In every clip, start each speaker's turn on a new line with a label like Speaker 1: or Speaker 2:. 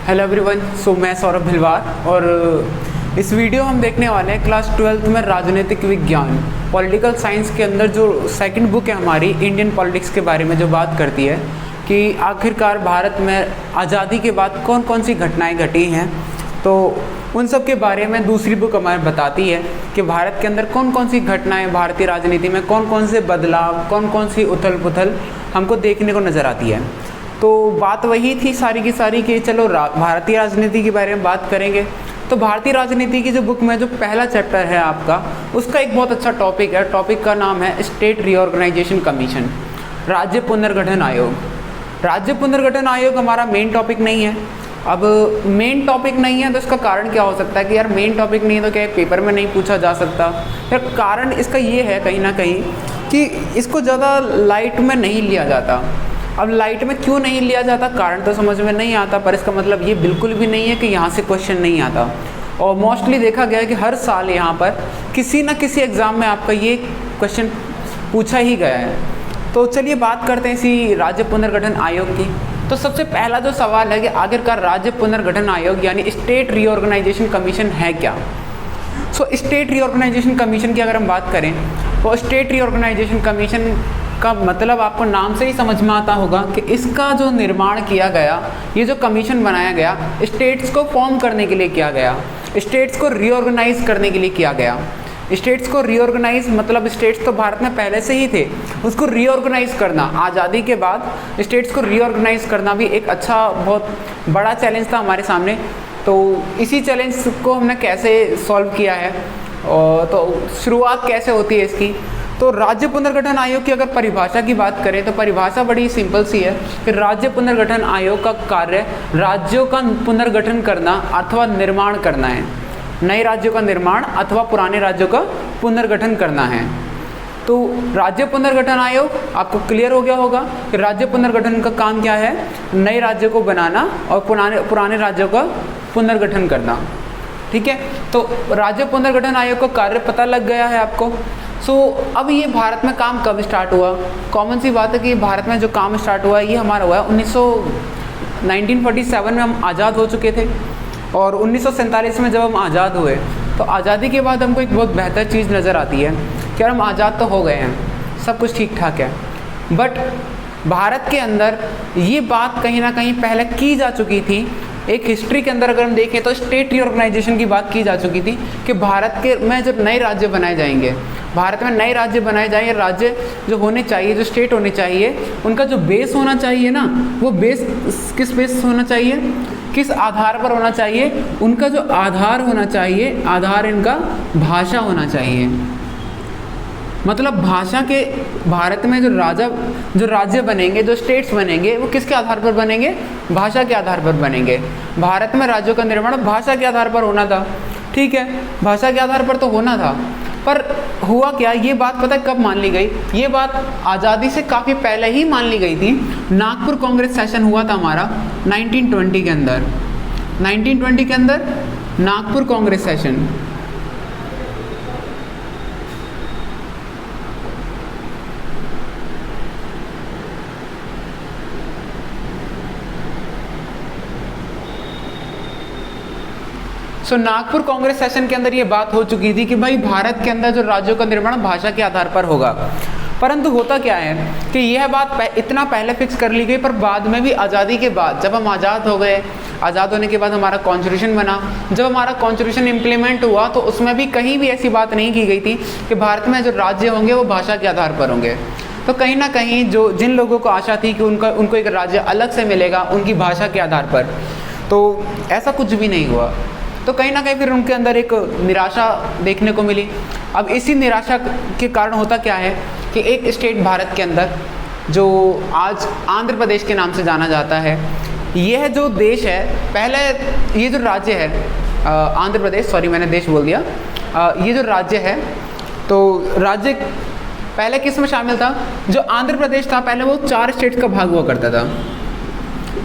Speaker 1: Hello everyone. मैं सौरभ भिलवार और इस वीडियो हम देखने वाले हैं क्लास 12th में राजनीतिक विज्ञान पॉलिटिकल साइंस के अंदर जो सेकंड बुक है हमारी इंडियन पॉलिटिक्स के बारे में, जो बात करती है कि आखिरकार भारत में आज़ादी के बाद कौन कौन सी घटनाएं घटी हैं। तो उन सब के बारे में दूसरी बुक हमें बताती है कि भारत के अंदर कौन कौन सी घटनाएं, भारतीय राजनीति में कौन कौन से बदलाव, कौन कौन सी उथल पुथल हमको देखने को नज़र आती है। तो बात वही थी सारी की सारी कि चलो भारतीय राजनीति के बारे में बात करेंगे। तो भारतीय राजनीति की जो बुक में जो पहला चैप्टर है आपका, उसका एक बहुत अच्छा टॉपिक है। टॉपिक का नाम है स्टेट रीऑर्गेनाइजेशन कमीशन, राज्य पुनर्गठन आयोग। राज्य पुनर्गठन आयोग हमारा मेन टॉपिक नहीं है। अब मेन टॉपिक नहीं है तो इसका कारण क्या हो सकता है कि यार मेन टॉपिक नहीं है तो क्या पेपर में नहीं पूछा जा सकता। यार कारण इसका ये है कहीं ना कहीं कि इसको ज़्यादा लाइट में नहीं लिया जाता। अब लाइट में क्यों नहीं लिया जाता, कारण तो समझ में नहीं आता, पर इसका मतलब ये बिल्कुल भी नहीं है कि यहाँ से क्वेश्चन नहीं आता। और मोस्टली देखा गया है कि हर साल यहाँ पर किसी न किसी एग्ज़ाम में आपका ये क्वेश्चन पूछा ही गया है। तो चलिए बात करते हैं इसी राज्य पुनर्गठन आयोग की। तो सबसे पहला जो सवाल है कि आखिरकार राज्य पुनर्गठन आयोग यानी स्टेट रीऑर्गेनाइजेशन कमीशन है क्या। स्टेट रीऑर्गेनाइजेशन कमीशन की अगर हम बात करें तो स्टेट रीऑर्गेनाइजेशन कमीशन का मतलब आपको नाम से ही समझ में आता होगा कि इसका जो निर्माण किया गया, ये जो कमीशन बनाया गया, स्टेट्स को फॉर्म करने के लिए किया गया, स्टेट्स को रीऑर्गेनाइज करने के लिए किया गया। स्टेट्स को रीऑर्गेनाइज मतलब स्टेट्स तो भारत में पहले से ही थे, उसको रीऑर्गेनाइज करना, आज़ादी के बाद स्टेट्स को रीऑर्गेनाइज करना भी एक अच्छा बहुत बड़ा चैलेंज था हमारे सामने। तो इसी चैलेंज को हमने कैसे सॉल्व किया है और तो शुरुआत कैसे होती है इसकी। तो राज्य पुनर्गठन आयोग की अगर परिभाषा की बात करें तो परिभाषा बड़ी सिंपल सी है कि राज्य पुनर्गठन आयोग का कार्य राज्यों का पुनर्गठन करना अथवा निर्माण करना है। नए राज्यों का निर्माण अथवा पुराने राज्यों का पुनर्गठन करना है। तो राज्य पुनर्गठन आयोग आपको क्लियर हो गया होगा कि राज्य पुनर्गठन का काम क्या है, नए राज्यों को बनाना और पुराने राज्यों का पुनर्गठन करना। ठीक है, तो राज्य पुनर्गठन आयोग का कार्य पता लग गया है आपको। अब ये भारत में काम कब स्टार्ट हुआ। कॉमन सी बात है कि भारत में जो काम स्टार्ट हुआ है ये हमारा हुआ है 1947 में हम आज़ाद हो चुके थे और 1947 में जब हम आज़ाद हुए तो आज़ादी के बाद हमको एक बहुत बेहतर चीज़ नज़र आती है कि हम आज़ाद तो हो गए हैं, सब कुछ ठीक ठाक है, बट भारत के अंदर ये बात कहीं ना कहीं पहले की जा चुकी थी। एक हिस्ट्री के अंदर अगर हम देखें तो स्टेट रीऑर्गेनाइजेशन की बात की जा चुकी थी कि भारत के में जो नए राज्य बनाए जाएंगे, भारत में नए राज्य बनाए जाएंगे, राज्य जो होने चाहिए, जो स्टेट होने चाहिए, उनका जो बेस होना चाहिए ना, वो बेस किस बेस होना चाहिए, किस आधार पर होना चाहिए। उनका जो आधार होना चाहिए, आधार इनका भाषा होना चाहिए। मतलब भाषा के भारत में जो राज्य बनेंगे, जो स्टेट्स बनेंगे, वो किसके आधार पर बनेंगे, भाषा के आधार पर बनेंगे। भारत में राज्यों का निर्माण भाषा के आधार पर होना था। ठीक है, भाषा के आधार पर तो होना था, पर हुआ क्या, ये बात पता है कब मान ली गई। ये बात आज़ादी से काफ़ी पहले ही मान ली गई थी। नागपुर कांग्रेस सेशन हुआ था हमारा 1920 के अंदर। 1920 के अंदर नागपुर कांग्रेस सेशन। नागपुर कांग्रेस सेशन के अंदर ये बात हो चुकी थी कि भाई भारत के अंदर जो राज्यों का निर्माण भाषा के आधार पर होगा। परंतु होता क्या है कि यह बात इतना पहले फिक्स कर ली गई, पर बाद में भी आज़ादी के बाद जब हम आज़ाद हो गए, आज़ाद होने के बाद हमारा कॉन्स्टिट्यूशन बना, जब हमारा कॉन्स्टिट्यूशन इम्प्लीमेंट हुआ तो उसमें भी कहीं भी ऐसी बात नहीं की गई थी कि भारत में जो राज्य होंगे वो भाषा के आधार पर होंगे। तो कहीं ना कहीं जिन लोगों को आशा थी कि उनको एक राज्य अलग से मिलेगा उनकी भाषा के आधार पर, तो ऐसा कुछ भी नहीं हुआ। तो कहीं ना कहीं फिर उनके अंदर एक निराशा देखने को मिली। अब इसी निराशा के कारण होता क्या है कि एक स्टेट भारत के अंदर जो आज आंध्र प्रदेश के नाम से जाना जाता है, यह जो देश है, पहले ये जो राज्य है आंध्र प्रदेश, सॉरी मैंने देश बोल दिया, ये जो राज्य है, तो राज्य पहले किस में शामिल था, जो आंध्र प्रदेश था पहले वो 4 स्टेट का भाग हुआ करता था।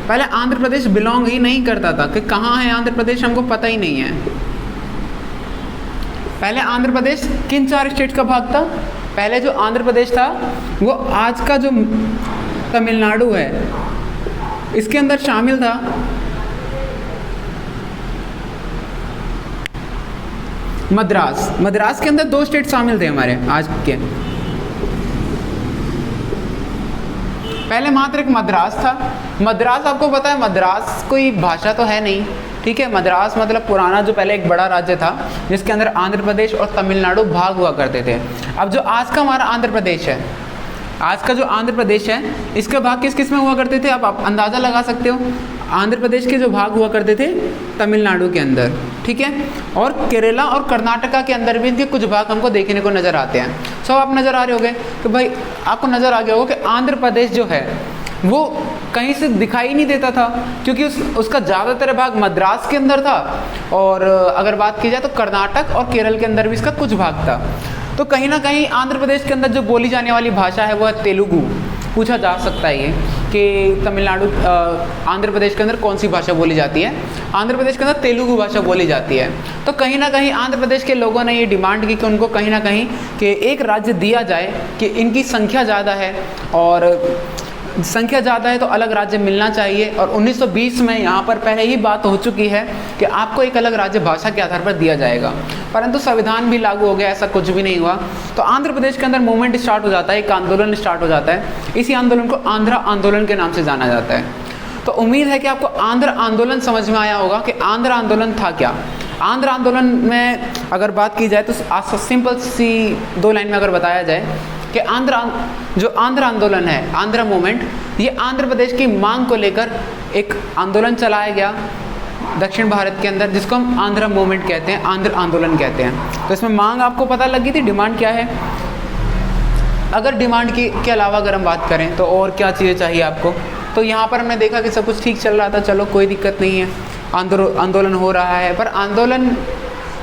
Speaker 1: पहले आंध्र प्रदेश बिलोंग ही नहीं करता था कि कहाँ है आंध्र प्रदेश, हमको पता ही नहीं है। पहले आंध्र प्रदेश किन 4 स्टेट का भाग था। पहले जो आंध्र प्रदेश था वो आज का जो तमिलनाडु है इसके अंदर शामिल था। मद्रास। मद्रास के अंदर 2 स्टेट शामिल थे हमारे आज के। पहले मात्र एक मद्रास था। मद्रास आपको पता है, मद्रास कोई भाषा तो है नहीं, ठीक है। मद्रास मतलब पुराना जो पहले एक बड़ा राज्य था जिसके अंदर आंध्र प्रदेश और तमिलनाडु भाग हुआ करते थे। अब जो आज का हमारा आंध्र प्रदेश है, आज का जो आंध्र प्रदेश है, इसके भाग किस किस में हुआ करते थे आप अंदाज़ा लगा सकते हो। आंध्र प्रदेश के जो भाग हुआ करते थे तमिलनाडु के अंदर, ठीक है, और केरला और कर्नाटका के अंदर भी इनके कुछ भाग हमको देखने को नज़र आते हैं। सब आप नज़र आ रहे होंगे कि भाई आपको नज़र आ गया होगा कि आंध्र प्रदेश जो है वो कहीं से दिखाई नहीं देता था, क्योंकि उसका ज़्यादातर भाग मद्रास के अंदर था, और अगर बात की जाए तो कर्नाटक और केरल के अंदर भी इसका कुछ भाग था। तो कहीं ना कहीं आंध्र प्रदेश के अंदर जो बोली जाने वाली भाषा है वो है तेलुगु। पूछा जा सकता है ये कि तमिलनाडु आंध्र प्रदेश के अंदर कौन सी भाषा बोली जाती है। आंध्र प्रदेश के अंदर तेलुगु भाषा बोली जाती है। तो कहीं ना कहीं आंध्र प्रदेश के लोगों ने ये डिमांड की कि उनको कहीं ना कहीं कि एक राज्य दिया जाए, कि इनकी संख्या ज़्यादा है और संख्या ज़्यादा है तो अलग राज्य मिलना चाहिए। और 1920 में यहाँ पर पहले ही बात हो चुकी है कि आपको एक अलग राज्य भाषा के आधार पर दिया जाएगा, परंतु संविधान भी लागू हो गया, ऐसा कुछ भी नहीं हुआ। तो आंध्र प्रदेश के अंदर मूवमेंट स्टार्ट हो जाता है, एक आंदोलन स्टार्ट हो जाता है। इसी आंदोलन को आंध्र आंदोलन के नाम से जाना जाता है। तो उम्मीद है कि आपको आंध्र आंदोलन समझ में आया होगा कि आंध्र आंदोलन था क्या। आंध्र आंदोलन में अगर बात की जाए तो सिंपल सी 2 लाइन में अगर बताया जाए कि जो आंध्र आंदोलन है, आंध्र मूवमेंट, ये आंध्र प्रदेश की मांग को लेकर एक आंदोलन चलाया गया दक्षिण भारत के अंदर, जिसको हम आंध्र मूवमेंट कहते हैं, आंध्र आंदोलन कहते हैं। तो इसमें मांग आपको पता लगी थी, डिमांड क्या है। अगर डिमांड के अलावा अगर हम बात करें तो और क्या चीज़ें चाहिए आपको, तो यहाँ पर हमने देखा कि सब कुछ ठीक चल रहा था, चलो कोई दिक्कत नहीं है, आंदोलन हो रहा है। पर आंदोलन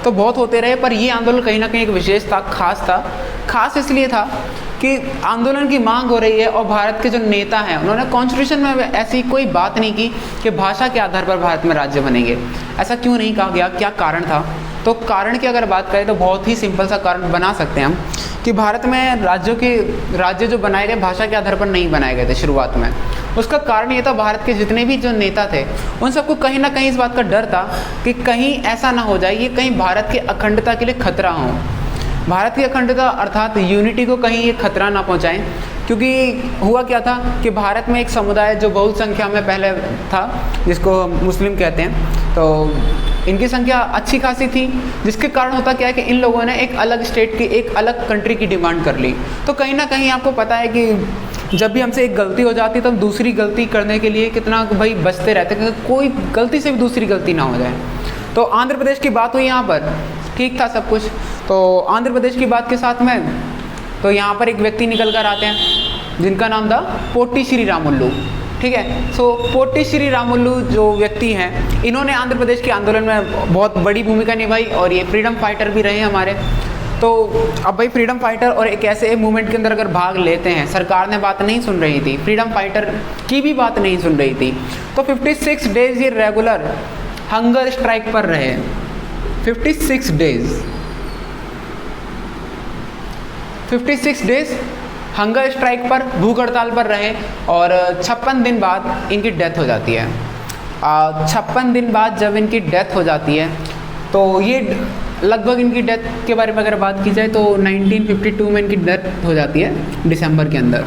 Speaker 1: तो बहुत होते रहे, पर ये आंदोलन कहीं ना कहीं एक विशेष था, खास था। खास इसलिए था कि आंदोलन की मांग हो रही है और भारत के जो नेता हैं उन्होंने कॉन्स्टिट्यूशन में ऐसी कोई बात नहीं की कि भाषा के आधार पर भारत में राज्य बनेंगे। ऐसा क्यों नहीं कहा गया, क्या कारण था। तो कारण की अगर बात करें तो बहुत ही सिंपल सा कारण बना सकते हैं हम कि भारत में राज्य जो बनाए गए भाषा के आधार पर नहीं बनाए गए थे शुरुआत में। उसका कारण ये था, भारत के जितने भी जो नेता थे उन सबको कहीं ना कहीं इस बात का डर था कि कहीं ऐसा ना हो जाए ये कहीं भारत की अखंडता के लिए खतरा हो, भारत की अखंडता अर्थात यूनिटी को कहीं ये खतरा ना पहुंचाएं। क्योंकि हुआ क्या था कि भारत में एक समुदाय जो बहुत संख्या में पहले था, जिसको मुस्लिम कहते हैं, तो इनकी संख्या अच्छी खासी थी, जिसके कारण होता क्या है कि इन लोगों ने एक अलग स्टेट की, एक अलग कंट्री की डिमांड कर ली। तो कहीं ना कहीं आपको पता है कि जब भी हमसे एक गलती हो जाती है तो हम दूसरी गलती करने के लिए कितना भाई बचते रहते हैं कि कोई गलती से भी दूसरी गलती ना हो जाए। तो आंध्र प्रदेश की बात हुई, यहाँ पर ठीक था सब कुछ। तो आंध्र प्रदेश की बात के साथ में तो यहाँ पर एक व्यक्ति निकल कर आते हैं जिनका नाम था पोट्टी श्री रामुलु, ठीक है। सो पोट्टी श्री रामुलु जो व्यक्ति हैं, इन्होंने आंध्र प्रदेश के आंदोलन में बहुत बड़ी भूमिका निभाई और ये फ्रीडम फाइटर भी रहे हमारे। तो अब भाई फ्रीडम फाइटर और एक ऐसे मूवमेंट के अंदर अगर भाग लेते हैं, सरकार ने बात नहीं सुन रही थी, फ्रीडम फाइटर की भी बात नहीं सुन रही थी, तो 56 डेज ये रेगुलर हंगर स्ट्राइक पर रहे। 56 डेज हंगर स्ट्राइक पर, भूख हड़ताल पर रहे और 56 दिन बाद इनकी डेथ हो जाती है। 56 दिन बाद जब इनकी डेथ हो जाती है तो ये लगभग इनकी डेथ के बारे में अगर बात की जाए तो 1952 में इनकी डेथ हो जाती है दिसंबर के अंदर,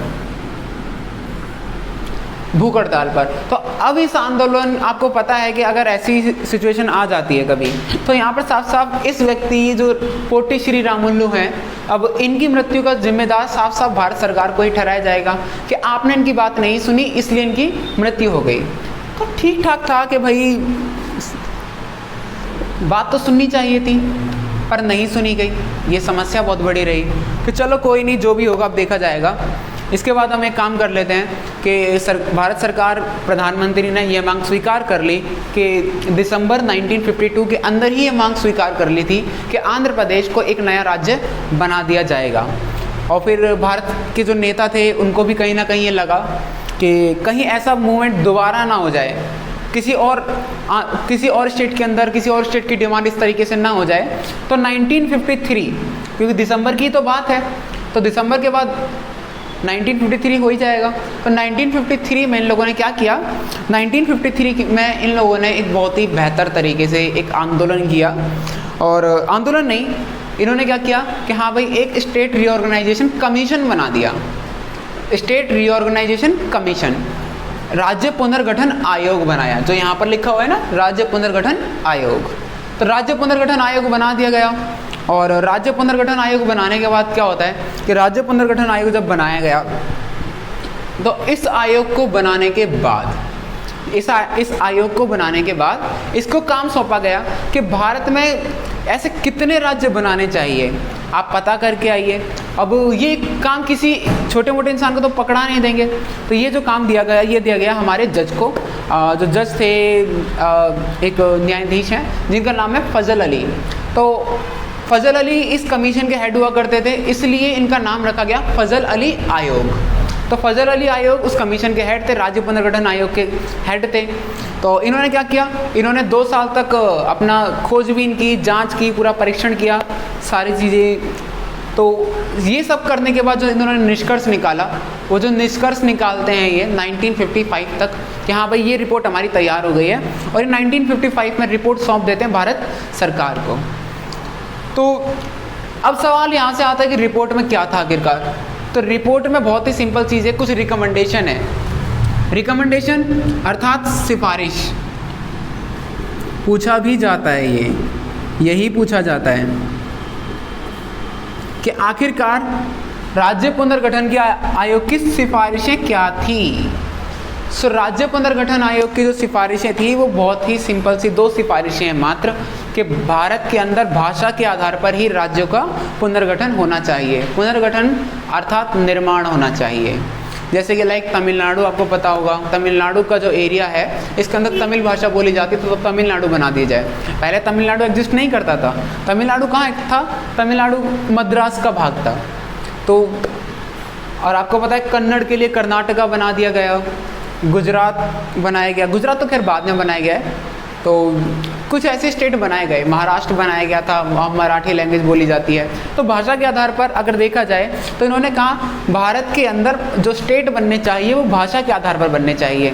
Speaker 1: भूख हड़ताल पर। तो अब इस आंदोलन, आपको पता है कि अगर ऐसी सिचुएशन आ जाती है कभी, तो यहाँ पर साफ साफ इस व्यक्ति जो पोट्टी श्री रामुलु हैं, अब इनकी मृत्यु का जिम्मेदार साफ साफ भारत सरकार को ही ठहराया जाएगा कि आपने इनकी बात नहीं सुनी इसलिए इनकी मृत्यु हो गई। तो ठीक ठाक था कि भाई बात तो सुननी चाहिए थी पर नहीं सुनी गई, ये समस्या बहुत बड़ी रही कि चलो कोई नहीं, जो भी होगा अब देखा जाएगा। इसके बाद हम एक काम कर लेते हैं कि भारत सरकार, प्रधानमंत्री ने यह मांग स्वीकार कर ली कि दिसंबर 1952 के अंदर ही ये मांग स्वीकार कर ली थी कि आंध्र प्रदेश को एक नया राज्य बना दिया जाएगा। और फिर भारत के जो नेता थे उनको भी कहीं ना कहीं ये लगा कि कहीं ऐसा मूवमेंट दोबारा ना हो जाए, किसी और स्टेट के अंदर किसी और स्टेट की डिमांड इस तरीके से ना हो जाए। तो 1953, क्योंकि दिसंबर की तो बात है, तो दिसंबर के बाद 1953 हो ही जाएगा। तो 1953 में इन लोगों ने क्या किया, 1953 में इन लोगों ने एक बहुत ही बेहतर तरीके से एक आंदोलन किया, और आंदोलन नहीं, इन्होंने क्या किया कि हाँ भाई एक स्टेट रीऑर्गेनाइजेशन कमीशन बना दिया, स्टेट रीऑर्गेनाइजेशन कमीशन, राज्य पुनर्गठन आयोग बनाया, जो यहाँ पर लिखा हुआ है ना, राज्य पुनर्गठन आयोग। तो राज्य पुनर्गठन आयोग बना दिया गया, और राज्य पुनर्गठन आयोग बनाने के बाद क्या होता है कि राज्य पुनर्गठन आयोग जब बनाया गया, तो इस आयोग को बनाने के बाद, इस आयोग को बनाने के बाद इसको काम सौंपा गया कि भारत में ऐसे कितने राज्य बनाने चाहिए, आप पता करके आइए। अब ये काम किसी छोटे मोटे इंसान को तो पकड़ा नहीं देंगे, तो ये जो काम दिया गया, ये दिया गया हमारे जज को, जो जज थे एक न्यायाधीश हैं जिनका नाम है फजल अली। तो फजल अली इस कमीशन के हेड हुआ करते थे, इसलिए इनका नाम रखा गया फजल अली आयोग। तो फजल अली आयोग उस कमीशन के हेड थे, राज्य पुनर्गठन आयोग के हेड थे। तो इन्होंने क्या किया, इन्होंने 2 साल तक अपना खोजबीन की, जांच की, पूरा परीक्षण किया, सारी चीज़ें। तो ये सब करने के बाद जो इन्होंने निष्कर्ष निकाला, वो जो निष्कर्ष निकालते हैं ये 1955 तक कि हाँ भाई ये रिपोर्ट हमारी तैयार हो गई है, और 1955 में रिपोर्ट सौंप देते हैं भारत सरकार को। तो अब सवाल यहाँ से आता है कि रिपोर्ट में क्या था आखिरकार। तो रिपोर्ट में बहुत ही सिंपल चीज़ है, कुछ रिकमेंडेशन है। रिकमेंडेशन अर्थात सिफारिश पूछा भी जाता है, यही पूछा जाता है कि आखिरकार राज्य पुनर्गठन के आयोग की सिफारिशें क्या थी। सो राज्य पुनर्गठन आयोग की जो सिफारिशें थी वो बहुत ही सिंपल सी 2 सिफारिशें हैं मात्र, कि भारत के अंदर भाषा के आधार पर ही राज्यों का पुनर्गठन होना चाहिए। पुनर्गठन अर्थात निर्माण होना चाहिए। जैसे कि लाइक तमिलनाडु, आपको पता होगा तमिलनाडु का जो एरिया है इसके अंदर तमिल भाषा बोली जाती है, तो तमिलनाडु बना दी जाए। पहले तमिलनाडु एग्जिस्ट नहीं करता था। तमिलनाडु कहाँ था, तमिलनाडु मद्रास का भाग था। तो और आपको पता है कन्नड़ के लिए कर्नाटका बना दिया गया, गुजरात बनाया गया, गुजरात तो खैर बाद में बनाया गया है। तो कुछ ऐसे स्टेट बनाए गए, महाराष्ट्र बनाया गया था, मराठी लैंग्वेज बोली जाती है। तो भाषा के आधार पर अगर देखा जाए तो इन्होंने कहा भारत के अंदर जो स्टेट बनने चाहिए वो भाषा के आधार पर बनने चाहिए,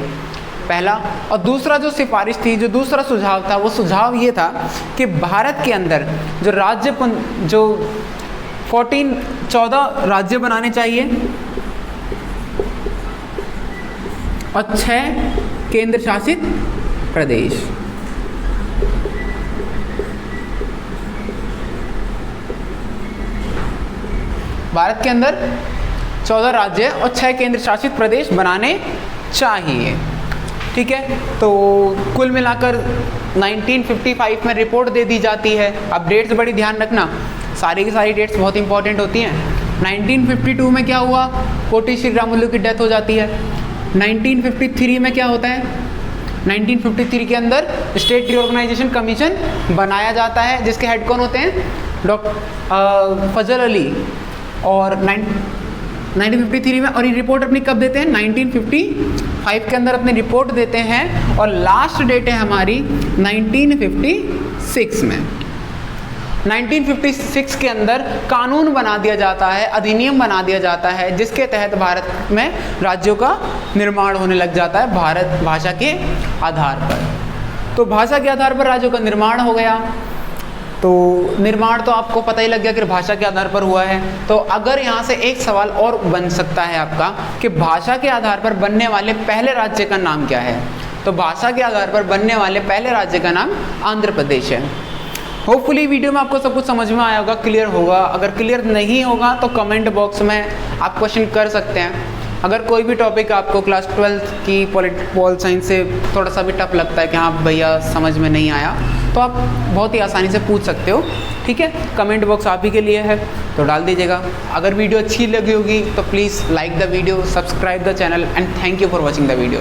Speaker 1: पहला। और दूसरा जो सिफारिश थी, जो दूसरा सुझाव था, वो सुझाव ये था कि भारत के अंदर जो राज्य जो 14 राज्य बनाने चाहिए और 6 केंद्र शासित प्रदेश। भारत के अंदर 14 राज्य और 6 केंद्र शासित प्रदेश बनाने चाहिए, ठीक है। तो कुल मिलाकर 1955 में रिपोर्ट दे दी जाती है। अब डेट्स बड़ी ध्यान रखना, सारी की सारी डेट्स बहुत इंपॉर्टेंट होती हैं। 1952 में क्या हुआ, पोटी श्री रामुलु की डेथ हो जाती है। 1953 में क्या होता है, 1953 के अंदर स्टेट रीऑर्गेनाइजेशन कमीशन बनाया जाता है, जिसके हेड कौन होते हैं, डॉक्टर फजल अली। और 1953 में, और ये रिपोर्ट अपनी कब देते हैं, 1955 के अंदर अपनी रिपोर्ट देते हैं। और लास्ट डेट है हमारी 1956 में। 1956 के अंदर कानून बना दिया जाता है, अधिनियम बना दिया जाता है, जिसके तहत भारत में राज्यों का निर्माण होने लग जाता है भारत भाषा के आधार पर। तो भाषा के आधार पर राज्यों का निर्माण हो गया। तो निर्माण तो आपको पता ही लग गया कि भाषा के आधार पर हुआ है। तो अगर यहाँ से एक सवाल और बन सकता है आपका कि भाषा के आधार पर बनने वाले पहले राज्य का नाम क्या है, तो भाषा के आधार पर बनने वाले पहले राज्य का नाम आंध्र प्रदेश है। होपफुली वीडियो में आपको सब कुछ समझ में आया होगा, क्लियर होगा। अगर क्लियर नहीं होगा तो कमेंट बॉक्स में आप क्वेश्चन कर सकते हैं। अगर कोई भी टॉपिक आपको क्लास 12 की पॉल साइंस से थोड़ा सा भी टफ लगता है कि हाँ भैया समझ में नहीं आया, तो आप बहुत ही आसानी से पूछ सकते हो, ठीक है। कमेंट बॉक्स आप ही के लिए है, तो डाल दीजिएगा। अगर वीडियो अच्छी लगी होगी तो please like the video, subscribe the channel and thank you for watching the video.